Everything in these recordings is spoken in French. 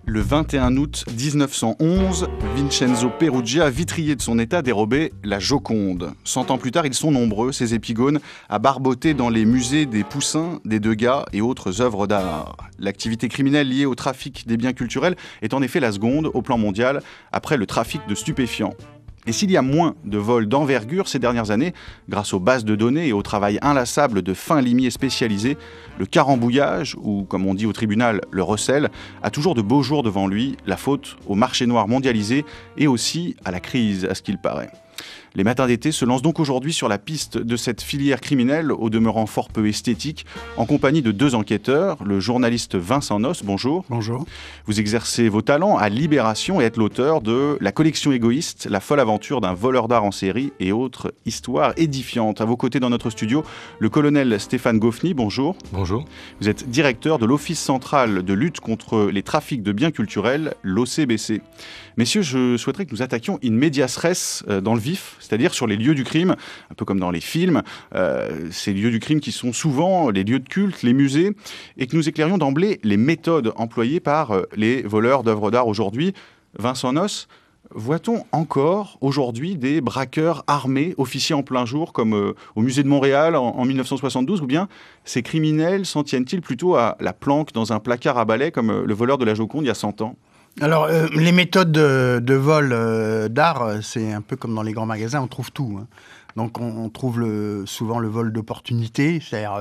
Le 21 août 1911, Vincenzo Perugia, vitrier de son état, dérobait la Joconde. 100 ans plus tard, ils sont nombreux, ces épigones, à barboter dans les musées des Poussins, des Degas et autres œuvres d'art. L'activité criminelle liée au trafic des biens culturels est en effet la seconde au plan mondial, après le trafic de stupéfiants. Et s'il y a moins de vols d'envergure ces dernières années, grâce aux bases de données et au travail inlassable de fins limiers spécialisés, le carambouillage, ou comme on dit au tribunal, le recel, a toujours de beaux jours devant lui, la faute au marché noir mondialisé et aussi à la crise, à ce qu'il paraît. Les matins d'été se lancent donc aujourd'hui sur la piste de cette filière criminelle, au demeurant fort peu esthétique, en compagnie de deux enquêteurs, le journaliste Vincent Noce, bonjour. Bonjour. Vous exercez vos talents à Libération et êtes l'auteur de La collection égoïste, la folle aventure d'un voleur d'art en série et autres histoires édifiantes. À vos côtés dans notre studio, le colonel Stéphane Goffny, bonjour. Bonjour. Vous êtes directeur de l'Office central de lutte contre les trafics de biens culturels, l'OCBC. Messieurs, je souhaiterais que nous attaquions in medias res dans le vif, c'est-à-dire sur les lieux du crime, un peu comme dans les films, ces lieux du crime qui sont souvent les lieux de culte, les musées, et que nous éclairions d'emblée les méthodes employées par les voleurs d'œuvres d'art aujourd'hui. Vincent Noce, voit-on encore aujourd'hui des braqueurs armés officier en plein jour comme au musée de Montréal en 1972, ou bien ces criminels s'en tiennent-ils plutôt à la planque dans un placard à balai comme le voleur de la Joconde il y a 100 ans ? Alors, les méthodes de vol d'art, c'est un peu comme dans les grands magasins, on trouve tout. Hein. Donc, on trouve souvent le vol d'opportunité. C'est-à-dire,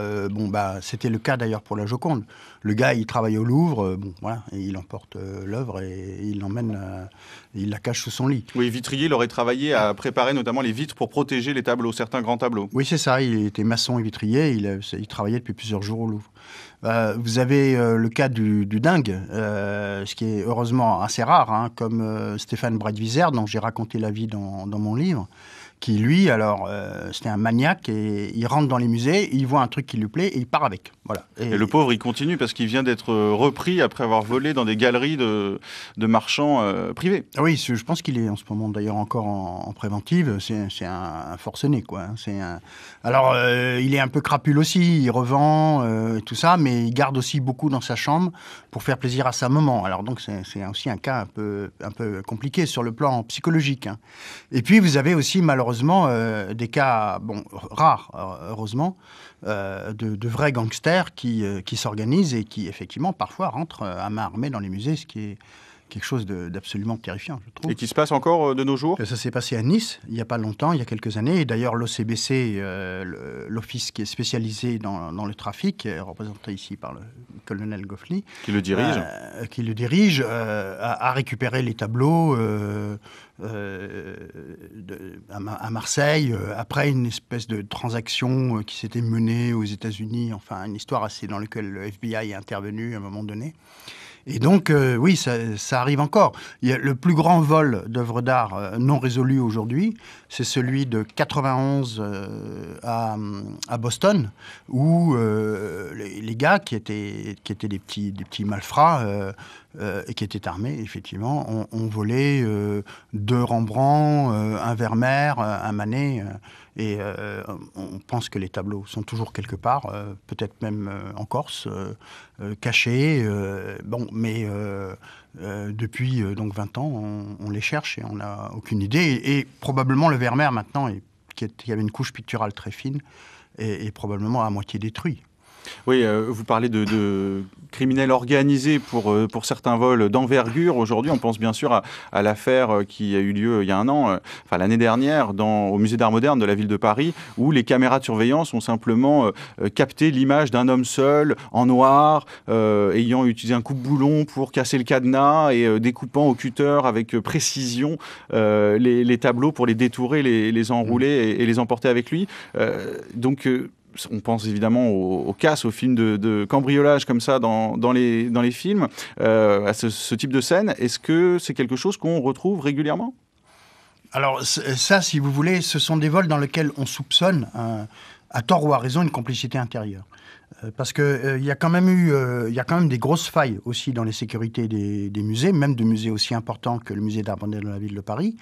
c'était le cas d'ailleurs pour la Joconde. Le gars, il travaille au Louvre, et il emporte l'œuvre et il l'emmène, il la cache sous son lit. Oui, vitrier, il aurait travaillé à préparer notamment les vitres pour protéger les tableaux, certains grands tableaux. Oui, c'est ça. Il était maçon et vitrier. Il travaillait depuis plusieurs jours au Louvre. Vous avez le cas du dingue, ce qui est heureusement assez rare, hein, comme Stéphane Breitwieser, dont j'ai raconté la vie dans mon livre, qui lui, c'était un maniaque, et il rentre dans les musées, il voit un truc qui lui plaît, et il part avec. Voilà. Et le pauvre, il continue parce qu'il vient d'être repris après avoir volé dans des galeries de marchands privés. Oui, je pense qu'il est en ce moment d'ailleurs encore en préventive. C'est un forcené, quoi. Alors, il est un peu crapule aussi, il revend tout ça, mais il garde aussi beaucoup dans sa chambre pour faire plaisir à sa maman. Alors donc, c'est aussi un cas un peu compliqué sur le plan psychologique. Hein. Et puis, vous avez aussi malheureusement des cas, rares, heureusement, de vrais gangsters qui s'organisent et qui, effectivement, parfois rentrent à main armée dans les musées, ce qui est quelque chose d'absolument terrifiant, je trouve. Et qui se passe encore de nos jours ? Ça s'est passé à Nice, il n'y a pas longtemps, il y a quelques années. Et d'ailleurs, l'OCBC, l'office qui est spécialisé dans le trafic, représenté ici par le colonel Goffny, qui le dirige, a récupéré les tableaux à Marseille, après une espèce de transaction qui s'était menée aux États-Unis, enfin une histoire assez dans laquelle le FBI est intervenu à un moment donné. Et donc, oui, ça arrive encore. Il y a le plus grand vol d'œuvres d'art non résolu aujourd'hui, c'est celui de 91 à Boston, où les gars qui étaient des petits malfrats et qui étaient armés, effectivement, ont volé 2 Rembrandt, un Vermeer, un Manet. Et on pense que les tableaux sont toujours quelque part, peut-être même en Corse, cachés. Mais depuis donc 20 ans, on les cherche et on n'a aucune idée. Et probablement le Vermeer maintenant, qui avait une couche picturale très fine, est probablement à moitié détruit. Oui, vous parlez de criminels organisés pour certains vols d'envergure. Aujourd'hui, on pense bien sûr à l'affaire qui a eu lieu il y a un an, l'année dernière, au musée d'art moderne de la ville de Paris, où les caméras de surveillance ont simplement capté l'image d'un homme seul, en noir, ayant utilisé un coupe-boulon pour casser le cadenas et découpant au cutter avec précision les tableaux pour les détourer, les enrouler et les emporter avec lui. On pense évidemment aux casses, aux films de cambriolage comme ça dans les films, à ce type de scène. Est-ce que c'est quelque chose qu'on retrouve régulièrement ? Alors ça, si vous voulez, ce sont des vols dans lesquels on soupçonne, à tort ou à raison, une complicité intérieure. Parce qu'il y a quand même des grosses failles aussi dans les sécurités des musées, même de musées aussi importants que le musée d'art moderne de la ville de Paris,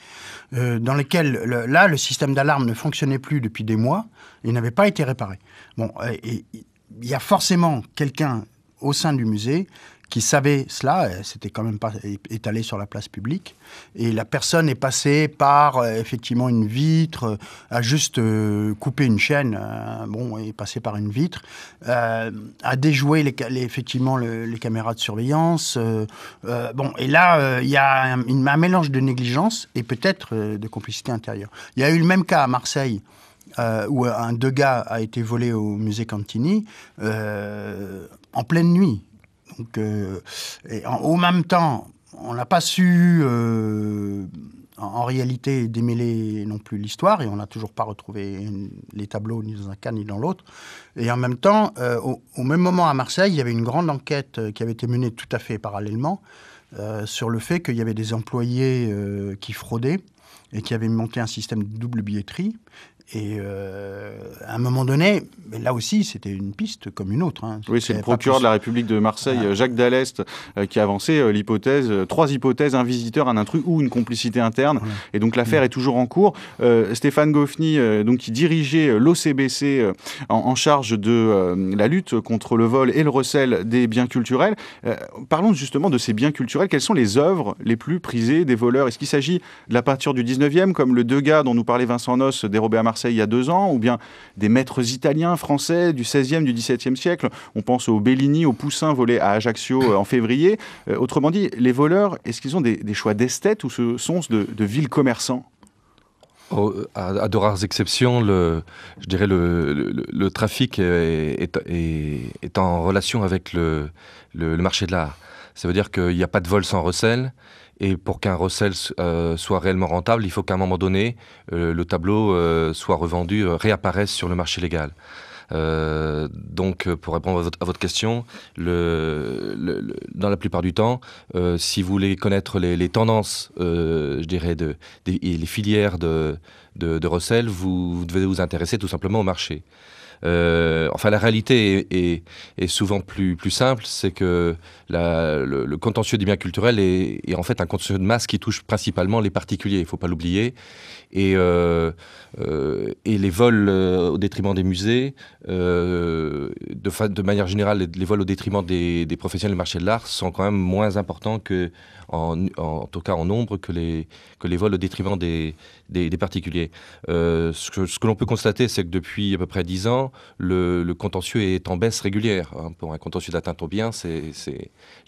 dans lesquels, le système d'alarme ne fonctionnait plus depuis des mois et n'avait pas été réparé. Bon, et il y a forcément quelqu'un au sein du musée qui savait cela, c'était quand même pas étalé sur la place publique, et la personne est passée par effectivement une vitre, a juste coupé une chaîne, est passée par une vitre, a déjoué effectivement les caméras de surveillance, et là il y a un mélange de négligence et peut-être de complicité intérieure. Il y a eu le même cas à Marseille, où un Degas a été volé au musée Cantini en pleine nuit. Donc, au même temps, on n'a pas su, en réalité, démêler non plus l'histoire, et on n'a toujours pas retrouvé les tableaux ni dans un cas ni dans l'autre. Et en même temps, au même moment à Marseille, il y avait une grande enquête qui avait été menée tout à fait parallèlement sur le fait qu'il y avait des employés qui fraudaient et qui avaient monté un système de double billetterie. Et à un moment donné, mais là aussi, c'était une piste comme une autre. Oui, c'est le procureur de la République de Marseille, Jacques Dallest, qui a avancé trois hypothèses, un visiteur, un intrus ou une complicité interne. Ouais. Et donc l'affaire est toujours en cours. Stéphane Goffeny, qui dirigeait l'OCBC en charge de la lutte contre le vol et le recel des biens culturels. Parlons justement de ces biens culturels. Quelles sont les œuvres les plus prisées des voleurs? Est-ce qu'il s'agit de la peinture du 19e, comme le Degas dont nous parlait Vincent Noce, dérobé à Marseille il y a 2 ans, ou bien des maîtres italiens, français du 16e, du 17e siècle? On pense aux Bellini, aux Poussin volés à Ajaccio en février. Autrement dit, les voleurs, est-ce qu'ils ont des choix d'esthètes ou ce sont de vils commerçants? À de rares exceptions, le trafic est en relation avec le marché de l'art. Ça veut dire qu'il n'y a pas de vol sans recel. Et pour qu'un recel soit réellement rentable, il faut qu'à un moment donné, le tableau soit revendu, réapparaisse sur le marché légal. Donc, pour répondre à votre question, dans la plupart du temps, si vous voulez connaître les tendances, et les filières de recel, vous devez vous intéresser tout simplement au marché. La réalité est souvent plus simple, c'est que le contentieux des biens culturels est en fait un contentieux de masse qui touche principalement les particuliers, il ne faut pas l'oublier. Et les vols au détriment des musées, de manière générale, les vols au détriment des professionnels du marché de l'art sont quand même moins importants en tout cas en nombre que les vols au détriment des particuliers. Ce que l'on peut constater, c'est que depuis à peu près 10 ans, le contentieux est en baisse régulière. Pour un contentieux d'atteinte aux biens, je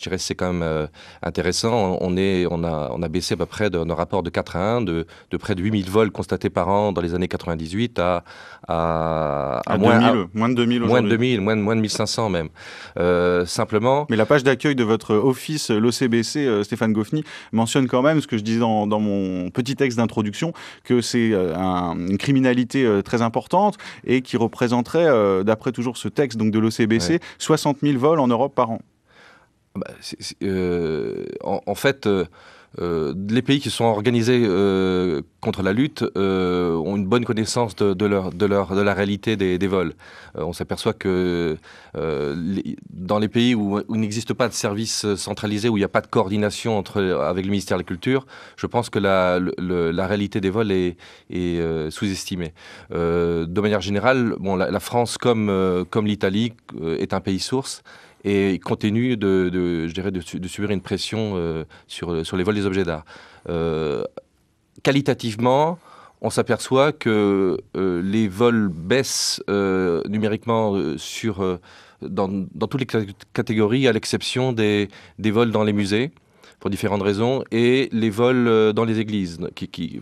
dirais que c'est quand même intéressant. On a baissé à peu près d'un rapport de 4 à 1 de près de 8000 vols constatés par an dans les années 98 à moins de 2000 moins de 2000, moins de 1500 même. Simplement... Mais la page d'accueil de votre office, l'OCBC, Stéphane Goffeny, mentionne quand même ce que je disais dans mon petit texte d'introduction, que c'est une criminalité très importante et qui représenterait, d'après toujours ce texte donc de l'OCBC, 60 000 vols en Europe par an. En fait... les pays qui sont organisés contre la lutte ont une bonne connaissance de la réalité des vols. On s'aperçoit que dans les pays où il n'existe pas de service centralisé, où il n'y a pas de coordination avec le ministère de la Culture, je pense que la réalité des vols est sous-estimée. De manière générale, la France comme l'Italie est un pays source et continue de subir une pression sur les vols des objets d'art. Qualitativement, on s'aperçoit que les vols baissent numériquement dans toutes les catégories, à l'exception des vols dans les musées, pour différentes raisons, et les vols dans les églises, qui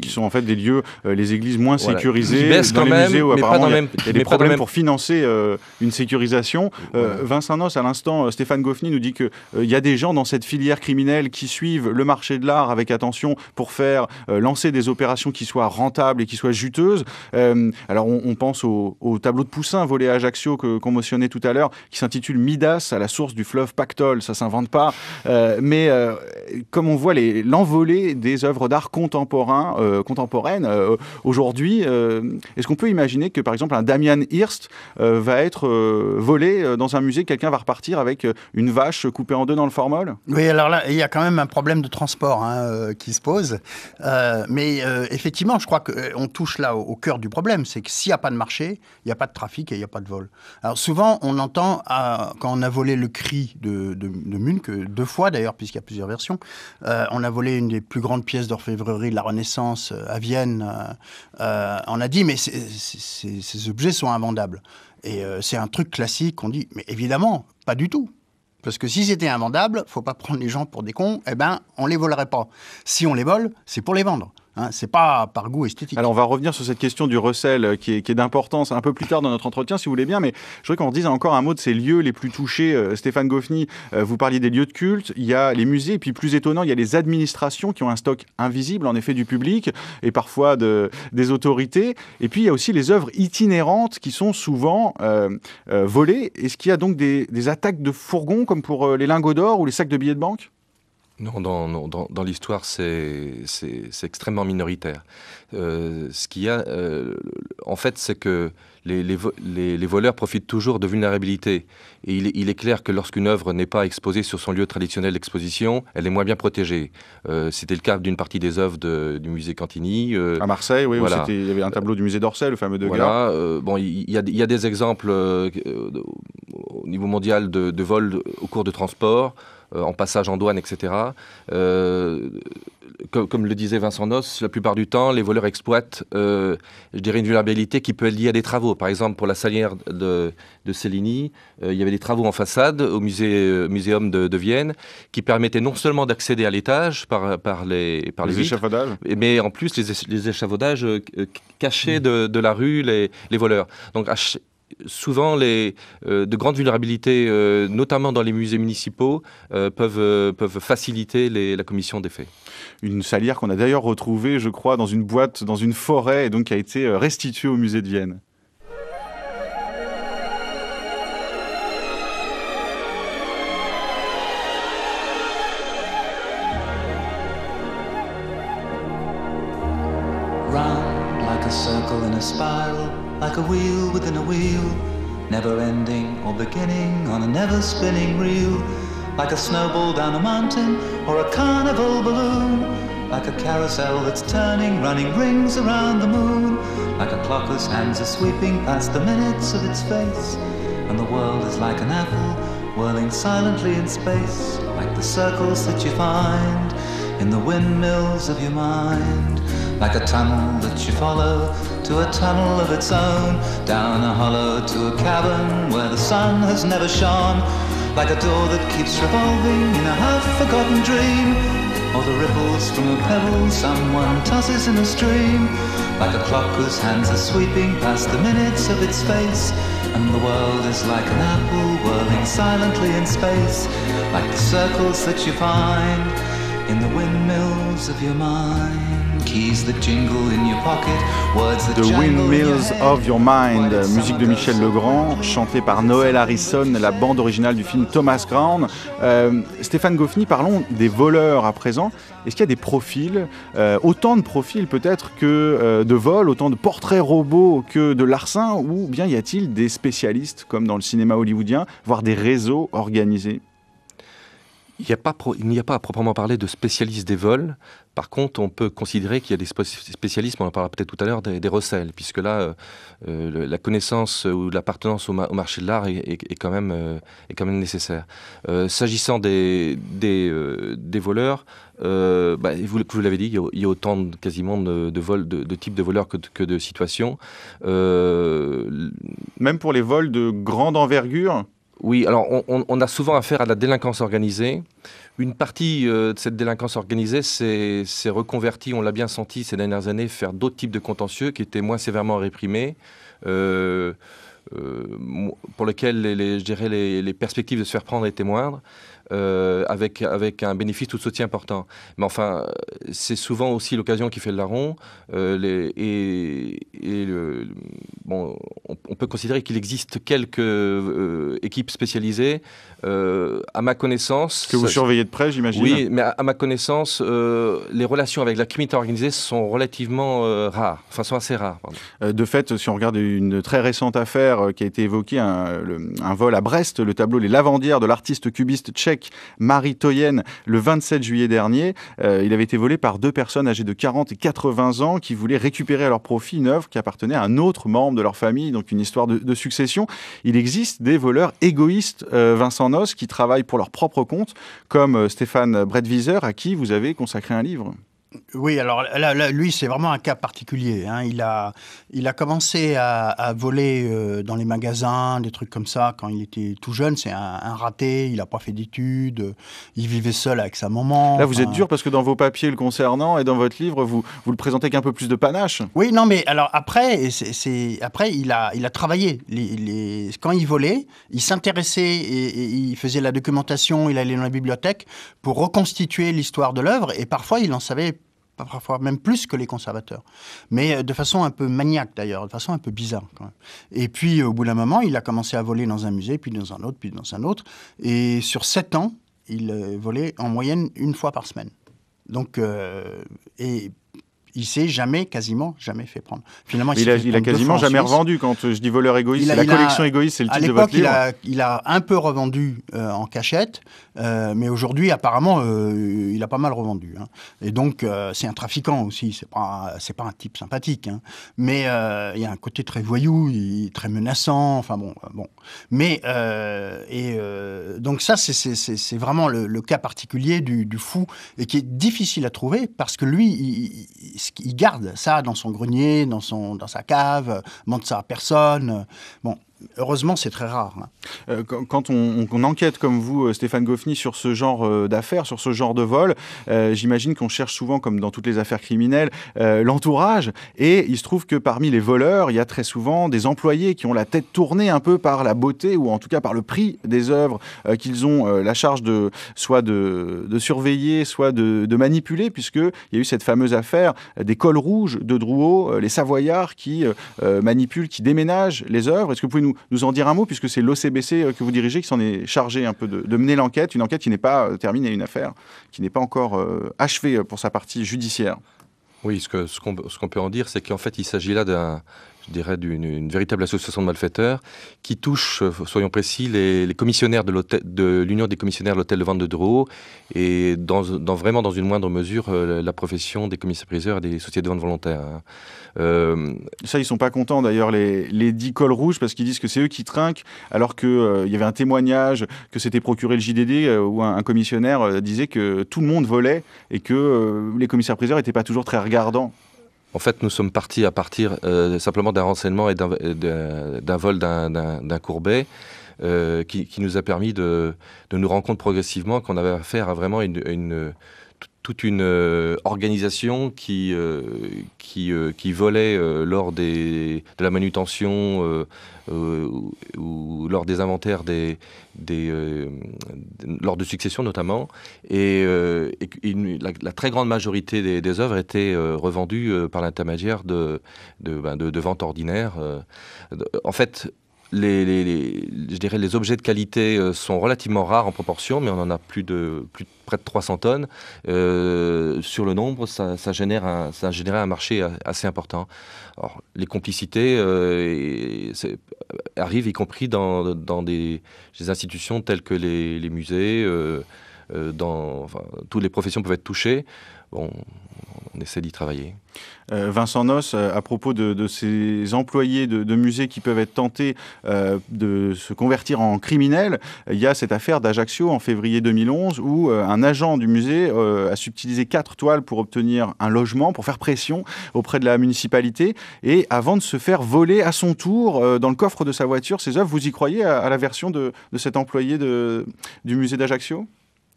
sont en fait des lieux, les églises moins sécurisées, qui baissent dans les musées où apparemment il y a des problèmes pour financer une sécurisation. Vincent Noce, à l'instant, Stéphane Goffeny nous dit qu'il y a des gens dans cette filière criminelle qui suivent le marché de l'art avec attention pour faire lancer des opérations qui soient rentables et qui soient juteuses. Alors on pense au tableau de Poussin volé à Ajaccio qu'on mentionnait tout à l'heure, qui s'intitule Midas à la source du fleuve Pactole. Ça s'invente pas, mais comme on voit l'envolée des œuvres d'art contemporaines aujourd'hui, est-ce qu'on peut imaginer que, par exemple, un Damien Hirst va être volé dans un musée, quelqu'un va repartir avec une vache coupée en deux dans le formol? Oui, alors là, il y a quand même un problème de transport qui se pose. Mais effectivement, je crois qu'on touche là au cœur du problème. C'est que s'il n'y a pas de marché, il n'y a pas de trafic et il n'y a pas de vol. Alors souvent, on entend, quand on a volé le cri de Munch, 2 fois d'ailleurs, puisqu'il y a plusieurs versions, on a volé une des plus grandes pièces d'orfèvrerie de la Renaissance à Vienne. On a dit, mais ces objets sont invendables. Et c'est un truc classique, on dit, mais évidemment, pas du tout. Parce que si c'était invendable, faut pas prendre les gens pour des cons, eh ben, on les volerait pas. Si on les vole, c'est pour les vendre. C'est pas par goût esthétique. Alors on va revenir sur cette question du recel qui est d'importance un peu plus tard dans notre entretien, si vous voulez bien, mais je voudrais qu'on dise encore un mot de ces lieux les plus touchés. Stéphane Goffeny, vous parliez des lieux de culte, il y a les musées, et puis plus étonnant, il y a les administrations qui ont un stock invisible, en effet, du public, et parfois des autorités. Et puis il y a aussi les œuvres itinérantes qui sont souvent volées. Est-ce qu'il y a donc des attaques de fourgons, comme pour les lingots d'or ou les sacs de billets de banque ? Non, dans l'histoire, c'est extrêmement minoritaire. Ce qu'il y a, en fait, c'est que les voleurs profitent toujours de vulnérabilité. Et il est clair que lorsqu'une œuvre n'est pas exposée sur son lieu traditionnel d'exposition, elle est moins bien protégée. C'était le cas d'une partie des œuvres du musée Cantini. À Marseille, oui, voilà. Il y avait un tableau du musée d'Orsay, le fameux Degas. Voilà, bon, il y a des exemples au niveau mondial de vols au cours de transport, en passage en douane, etc. Comme le disait Vincent Noce, la plupart du temps, les voleurs exploitent, je dirais, une vulnérabilité qui peut être liée à des travaux. Par exemple, pour la salière de Cellini, il y avait des travaux en façade au muséum de Vienne qui permettaient non seulement d'accéder à l'étage par les échafaudages, mais en plus les échafaudages cachaient de la rue les voleurs. Donc souvent, de grandes vulnérabilités, notamment dans les musées municipaux, peuvent faciliter la commission des faits. Une salière qu'on a d'ailleurs retrouvée, je crois, dans une boîte, dans une forêt, et donc qui a été restituée au musée de Vienne. Round like a circle in a spiral, like a wheel within a wheel, never ending or beginning on a never spinning reel, like a snowball down a mountain or a carnival balloon, like a carousel that's turning, running rings around the moon, like a clock whose hands are sweeping past the minutes of its face, and the world is like an apple whirling silently in space, like the circles that you find in the windmills of your mind, like a tunnel that you follow to a tunnel of its own, down a hollow to a cavern where the sun has never shone, like a door that keeps revolving in a half-forgotten dream, or the ripples from a pebble someone tosses in a stream, like a clock whose hands are sweeping past the minutes of its face, and the world is like an apple whirling silently in space, like the circles that you find in the windmills of your mind, keys that jingle in your pocket, words that The Windmills of Your Mind, While it's musique de Michel Legrand, chantée par Noel Harrison, la bande originale du film Thomas Crown. Stéphane Goffeny, parlons des voleurs à présent. Est-ce qu'il y a des profils, autant de profils peut-être que de vols, autant de portraits robots que de larcins, ou bien y a-t-il des spécialistes comme dans le cinéma hollywoodien, voire des réseaux organisés ? Il n'y a pas à proprement parler de spécialistes des vols. Par contre, on peut considérer qu'il y a des spécialistes, on en parlera peut-être tout à l'heure, des recels, puisque là, la connaissance ou l'appartenance au marché de l'art est quand même nécessaire. S'agissant des voleurs, vous l'avez dit, il y a autant quasiment de vols, de types de voleurs que de situations. Même pour les vols de grande envergure ? Oui, alors on a souvent affaire à la délinquance organisée. Une partie de cette délinquance organisée s'est reconvertie, on l'a bien senti ces dernières années, faire d'autres types de contentieux qui étaient moins sévèrement réprimés, pour lesquels je dirais les perspectives de se faire prendre étaient moindres. avec un bénéfice tout aussi important. Mais enfin, c'est souvent aussi l'occasion qui fait le larron. On peut considérer qu'il existe quelques équipes spécialisées. À ma connaissance... Que vous surveillez de près, j'imagine. Oui, mais à ma connaissance, les relations avec la criminalité organisée sont relativement rares. Enfin, sont assez rares. De fait, si on regarde une très récente affaire qui a été évoquée, un vol à Brest, le tableau Les Lavandières de l'artiste cubiste tchèque Marie Toyen, le 27 juillet dernier, il avait été volé par 2 personnes âgées de 40 et 80 ans qui voulaient récupérer à leur profit une œuvre qui appartenait à un autre membre de leur famille, donc une histoire de succession. Il existe des voleurs égoïstes, Vincent Noce, qui travaillent pour leur propre compte, comme Stéphane Bredwieser, à qui vous avez consacré un livre. Oui, alors là, lui, c'est vraiment un cas particulier. Hein. Il a commencé à voler dans les magasins, des trucs comme ça, quand il était tout jeune. C'est un raté, il n'a pas fait d'études, il vivait seul avec sa maman. Là, vous êtes dur parce que dans vos papiers le concernant et dans votre livre, vous le présentez avec un peu plus de panache. Oui, non, mais alors après, il a travaillé. Quand il volait, il s'intéressait et il faisait la documentation, il allait dans la bibliothèque pour reconstituer l'histoire de l'œuvre, et parfois il en savait parfois même plus que les conservateurs. Mais de façon un peu maniaque d'ailleurs, de façon un peu bizarre quand même. Et puis au bout d'un moment, il a commencé à voler dans un musée, puis dans un autre, puis dans un autre. Et sur 7 ans, il volait en moyenne 1 fois par semaine. Donc, et il s'est quasiment jamais fait prendre. Finalement, il a quasiment jamais revendu. Quand je dis voleur égoïste, c'est la collection égoïste, c'est le titre de votre livre. À l'époque, il a un peu revendu en cachette, mais aujourd'hui, apparemment, il a pas mal revendu. Hein. Et donc, c'est un trafiquant aussi. C'est pas un type sympathique. Hein. Mais il y a un côté très voyou, très menaçant. Enfin bon. Mais donc ça, c'est vraiment le cas particulier du fou et qui est difficile à trouver parce que lui, il garde ça dans son grenier, dans sa cave, montre ça à personne. Bon, heureusement, c'est très rare. Hein. Quand on enquête comme vous, Stéphane Goffny, sur ce genre d'affaires, sur ce genre de vol, j'imagine qu'on cherche souvent, comme dans toutes les affaires criminelles, l'entourage. Et il se trouve que parmi les voleurs, il y a très souvent des employés qui ont la tête tournée un peu par la beauté ou en tout cas par le prix des œuvres qu'ils ont la charge soit de surveiller, soit de manipuler, puisqu'il y a eu cette fameuse affaire des cols rouges de Drouot, les Savoyards qui manipulent, qui déménagent les œuvres. Est-ce que vous pouvez nous en dire un mot, puisque c'est l'OCBC que vous dirigez qui s'en est chargé un peu de mener l'enquête, une enquête qui n'est pas terminée, une affaire qui n'est pas encore achevée pour sa partie judiciaire. Oui, ce qu'on peut en dire, c'est qu'en fait, il s'agit là d'une véritable association de malfaiteurs qui touche, soyons précis, les commissionnaires de l'Union des commissionnaires de l'hôtel de vente de Drouot et vraiment dans une moindre mesure la profession des commissaires-priseurs et des sociétés de vente volontaires. Hein. Ça, ils sont pas contents d'ailleurs, les 10 cols rouges, parce qu'ils disent que c'est eux qui trinquent, alors qu'il y avait un témoignage que s'était procuré le JDD où un commissionnaire disait que tout le monde volait et que les commissaires-priseurs n'étaient pas toujours très regardants. En fait, nous sommes partis à partir simplement d'un renseignement et d'un vol d'un Courbet qui nous a permis de nous rendre compte progressivement qu'on avait affaire à vraiment toute une organisation qui volait lors de la manutention ou lors des inventaires lors de succession notamment, et la très grande majorité des œuvres étaient revendues par l'intermédiaire de ventes ordinaires. En fait, je dirais les objets de qualité sont relativement rares en proportion, mais on en a plus de près de 300 tonnes. Sur le nombre, ça génère un marché assez important. Alors, les complicités arrivent y compris dans des institutions telles que les musées. Toutes les professions peuvent être touchées. Bon, on essaie d'y travailler. Vincent Noce, à propos de ces employés de musées qui peuvent être tentés de se convertir en criminels, il y a cette affaire d'Ajaccio en février 2011 où un agent du musée a subtilisé 4 toiles pour obtenir un logement, pour faire pression auprès de la municipalité, et avant de se faire voler à son tour dans le coffre de sa voiture ses œuvres. Vous y croyez à la version de cet employé du musée d'Ajaccio ?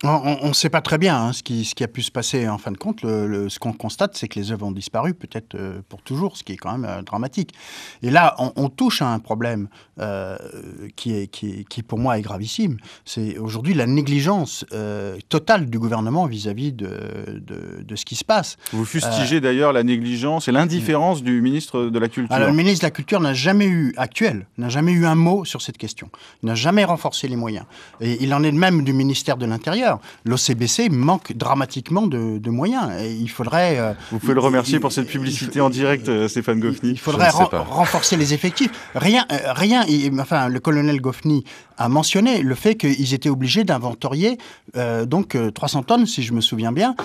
On ne sait pas très bien ce qui a pu se passer en fin de compte. Ce qu'on constate, c'est que les œuvres ont disparu, peut-être pour toujours, ce qui est quand même dramatique. Et là, on touche à un problème qui pour moi est gravissime. C'est aujourd'hui la négligence totale du gouvernement vis-à-vis de ce qui se passe. Vous fustigez d'ailleurs la négligence et l'indifférence du ministre de la Culture. Alors, le ministre de la Culture n'a jamais eu un mot sur cette question. Il n'a jamais renforcé les moyens. Et il en est de même du ministère de l'Intérieur. L'OCBC manque dramatiquement de moyens. Et il faudrait... Vous pouvez le remercier pour cette publicité en direct, Stéphane Goffny. Il faudrait renforcer les effectifs. Enfin, le colonel Goffny a mentionné le fait qu'ils étaient obligés d'inventorier 300 tonnes, si je me souviens bien,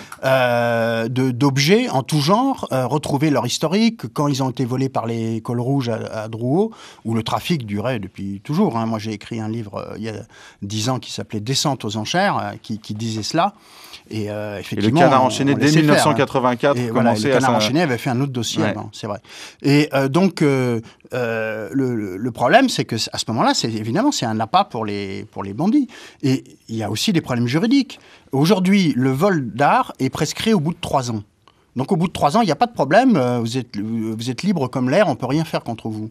d'objets en tout genre, retrouver leur historique, quand ils ont été volés par les cols rouges à Drouot, où le trafic durait depuis toujours. Moi, j'ai écrit un livre il y a 10 ans qui s'appelait « Descente aux enchères », qui disait cela. Et effectivement, le Canard enchaîné, dès 1984, le Canard enchaîné avait fait un autre dossier avant, c'est vrai. Et donc, le problème, c'est que à ce moment-là, évidemment, c'est un appât pour les bandits. Et il y a aussi des problèmes juridiques. Aujourd'hui, le vol d'art est prescrit au bout de 3 ans. Donc, au bout de 3 ans, il n'y a pas de problème. Vous êtes libre comme l'air, on ne peut rien faire contre vous.